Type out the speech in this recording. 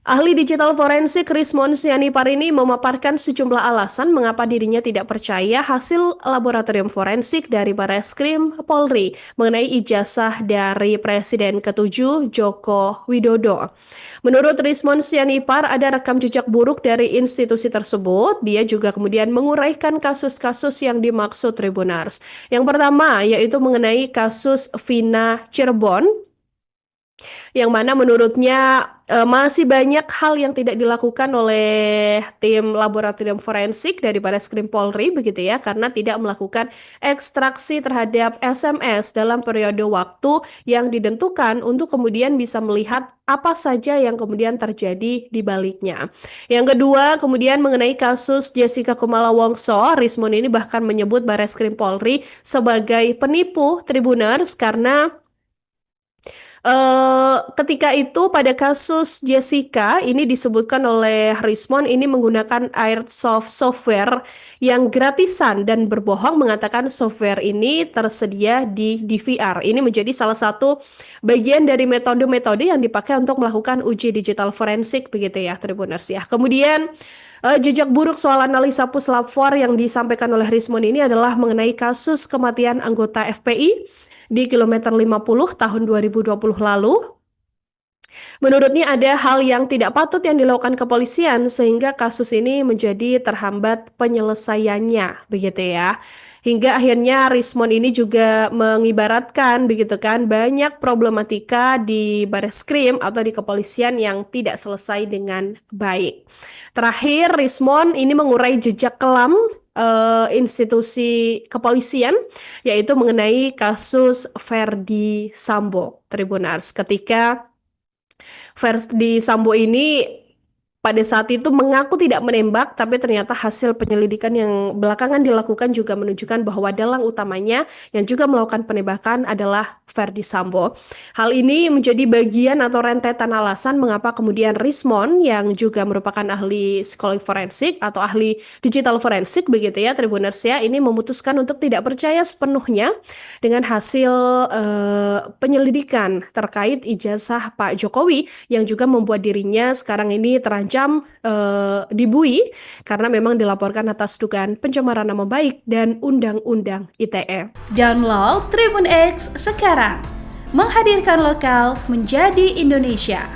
Ahli digital forensik Rismon Sianipar ini memaparkan sejumlah alasan mengapa dirinya tidak percaya hasil laboratorium forensik dari Bareskrim Polri mengenai ijazah dari Presiden ke-7 Joko Widodo. Menurut Rismon Sianipar, ada rekam jejak buruk dari institusi tersebut. Dia juga kemudian menguraikan kasus-kasus yang dimaksud Tribunars. Yang pertama yaitu mengenai kasus Vina Cirebon, yang mana menurutnya masih banyak hal yang tidak dilakukan oleh tim laboratorium forensik dari Bareskrim Polri begitu ya, karena tidak melakukan ekstraksi terhadap SMS dalam periode waktu yang ditentukan untuk kemudian bisa melihat apa saja yang kemudian terjadi di baliknya. Yang kedua, kemudian mengenai kasus Jessica Kumala Wongso, Rismon ini bahkan menyebut Bareskrim Polri sebagai penipu Tribuners karena ketika itu pada kasus Jessica ini disebutkan oleh Rismon ini menggunakan Airsoft software yang gratisan dan berbohong mengatakan software ini tersedia di DVR. Ini menjadi salah satu bagian dari metode-metode yang dipakai untuk melakukan uji digital forensik begitu ya Tribuners ya. Kemudian jejak buruk soal analisa puslap 4 yang disampaikan oleh Rismon ini adalah mengenai kasus kematian anggota FPI di kilometer 50 tahun 2020 lalu. Menurutnya ada hal yang tidak patut yang dilakukan kepolisian sehingga kasus ini menjadi terhambat penyelesaiannya, begitu ya. Hingga akhirnya Rismon ini juga mengibaratkan begitu kan banyak problematika di Bareskrim atau di kepolisian yang tidak selesai dengan baik. Terakhir, Rismon ini mengurai jejak kelam institusi kepolisian, yaitu mengenai kasus Verdi Sambo, Tribunars. Ketika Verdi Sambo ini pada saat itu mengaku tidak menembak, tapi ternyata hasil penyelidikan yang belakangan dilakukan juga menunjukkan bahwa dalang utamanya yang juga melakukan penembakan adalah Verdi Sambo. Hal ini menjadi bagian atau rentetan alasan mengapa kemudian Rismon yang juga merupakan ahli psikologi forensik atau ahli digital forensik begitu ya Tribuners ya, ini memutuskan untuk tidak percaya sepenuhnya dengan hasil penyelidikan terkait ijazah Pak Jokowi yang juga membuat dirinya sekarang ini terancam dibui karena memang dilaporkan atas dugaan pencemaran nama baik dan Undang-Undang ITE. Download Tribun X sekarang, menghadirkan lokal menjadi Indonesia.